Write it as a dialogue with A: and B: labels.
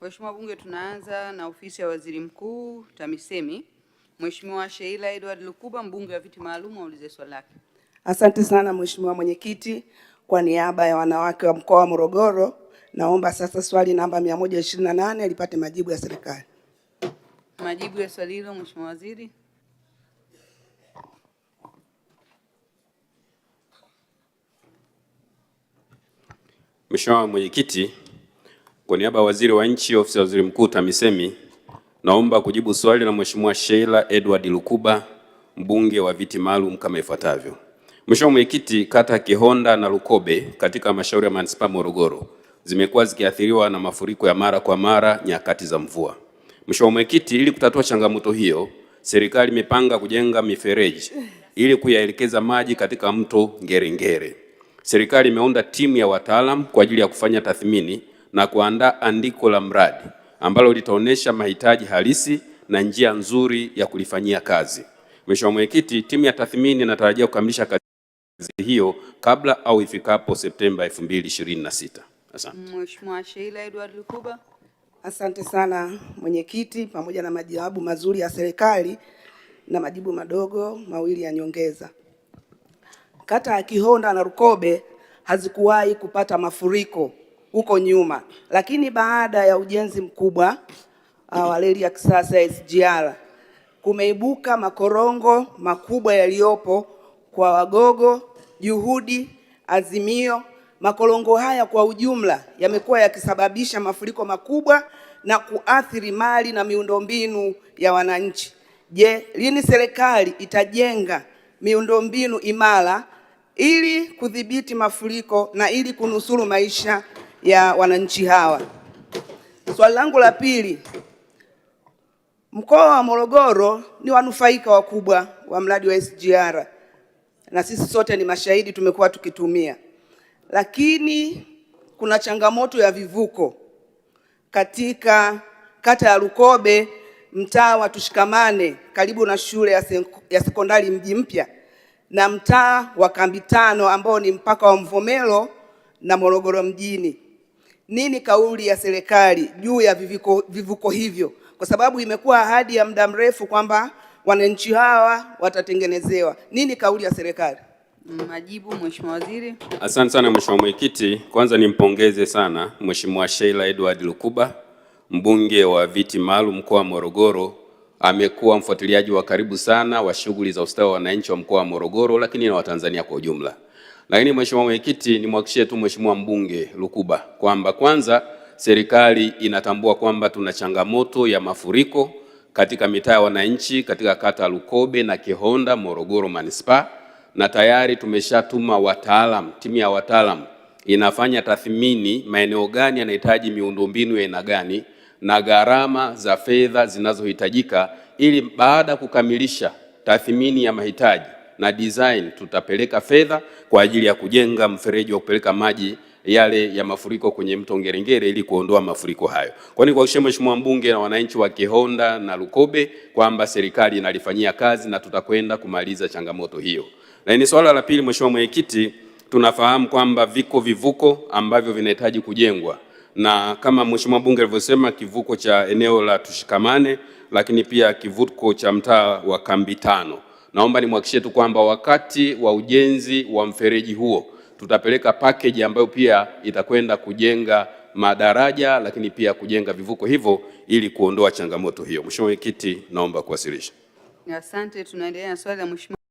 A: Mheshimiwa Bunge, tunaanza na ofisi ya Waziri Mkuu TAMISEMI. Mheshimiwa Sheila Edward Lukuba, mbunge wa viti maalum, aulize swali lake.
B: Asante sana Mheshimiwa Mwenyekiti, kwa niaba ya wanawake wa mkoa wa Morogoro, naomba sasa swali namba 128 lipate majibu ya serikali.
A: Majibu ya swali hilo, Mheshimiwa Waziri.
C: Mheshimiwa Mwenyekiti, kwa niaba ya Waziri wa Nchi, Ofisi ya Waziri Mkuu TAMISEMI, naomba kujibu swali la Mheshimiwa Sheila Edward Lukuba, mbunge wa viti maalum kama ifuatavyo. Mheshimiwa Mwenyekiti, kata Kihonda na Lukobe katika halmashauri ya manispaa Morogoro zimekuwa zikiathiriwa na mafuriko ya mara kwa mara nyakati za mvua. Mheshimiwa Mwenyekiti, ili kutatua changamoto hiyo, serikali imepanga kujenga mifereji ili kuyaelekeza maji katika mto Ngerengere. Serikali imeunda timu ya wataalamu kwa ajili ya kufanya tathmini na kuandaa andiko la mradi ambalo litaonesha mahitaji halisi na njia nzuri ya kulifanyia kazi. Mheshimiwa Mwenyekiti, timu ya tathmini inatarajia kukamilisha kazi hiyo kabla au ifikapo Septemba 2026. Asante.
A: Mheshimiwa Sheila Edward Lukuba.
B: Asante sana Mwenyekiti, pamoja na majibu mazuri ya serikali na majibu madogo mawili ya nyongeza. Kata ya Kihonda na Lukobe hazikuwahi kupata mafuriko huko nyuma, lakini baada ya ujenzi mkubwa wa reli ya kisasa ya SGR kumeibuka makorongo makubwa yaliyopo kwa Wagogo, Juhudi, Azimio. Makorongo haya kwa ujumla yamekuwa yakisababisha mafuriko makubwa na kuathiri mali na miundombinu ya wananchi. Je, lini serikali itajenga miundombinu imara ili kudhibiti mafuriko na ili kunusuru maisha ya wananchi hawa? Swali langu la pili, mkoa wa Morogoro ni wanufaika wakubwa wa mradi wa SGR na sisi sote ni mashahidi, tumekuwa tukitumia, lakini kuna changamoto ya vivuko katika kata ya Lukobe, mtaa wa Tushikamane karibu na shule ya sekondari Mji Mpya, na mtaa wa Kambitano ambao ni mpaka wa Mvomero na Morogoro mjini. Nini kauli ya serikali juu ya vivuko hivyo? Kwa sababu imekuwa ahadi ya muda mrefu kwamba wananchi hawa watatengenezewa. Nini kauli ya serikali?
A: Majibu, Mheshimiwa Waziri.
C: Asante sana Mheshimiwa Mwenyekiti. Kwanza nimpongeze sana Mheshimiwa Sheila Edward Lukuba, mbunge wa viti maalum mkoa wa Morogoro. Amekuwa mfuatiliaji wa karibu sana wa shughuli za ustawi wa wananchi wa mkoa wa Morogoro, lakini na Watanzania kwa ujumla. Lakini Mheshimiwa Mwenyekiti, nimhakikishie tu Mheshimiwa mbunge Lukuba kwamba kwanza serikali inatambua kwamba tuna changamoto ya mafuriko katika mitaa ya wananchi katika kata Lukobe na Kihonda Morogoro manispaa, na tayari tumeshatuma wataalamu, timu ya wataalamu inafanya tathmini maeneo gani yanahitaji miundombinu ya aina gani na gharama za fedha zinazohitajika, ili baada ya kukamilisha tathmini ya mahitaji na design tutapeleka fedha kwa ajili ya kujenga mfereji wa kupeleka maji yale ya mafuriko kwenye mto Ngerengere ili kuondoa mafuriko hayo. Kwani kwa kuhakikisha Mheshimiwa mbunge na wananchi wa Kihonda na Lukobe kwamba serikali inalifanyia kazi na tutakwenda kumaliza changamoto hiyo. Na ni swala la pili, Mheshimiwa Mwenyekiti, tunafahamu kwamba viko vivuko ambavyo vinahitaji kujengwa, na kama Mheshimiwa mbunge alivyosema, kivuko cha eneo la Tushikamane, lakini pia kivuko cha mtaa wa Kambitano. Naomba nimhakikishie tu kwamba wakati wa ujenzi wa mfereji huo tutapeleka package ambayo pia itakwenda kujenga madaraja, lakini pia kujenga vivuko hivyo ili kuondoa changamoto hiyo. Mheshimiwa Mwenyekiti, naomba kuwasilisha.
A: Asante. Tunaendelea na swali la Mheshimiwa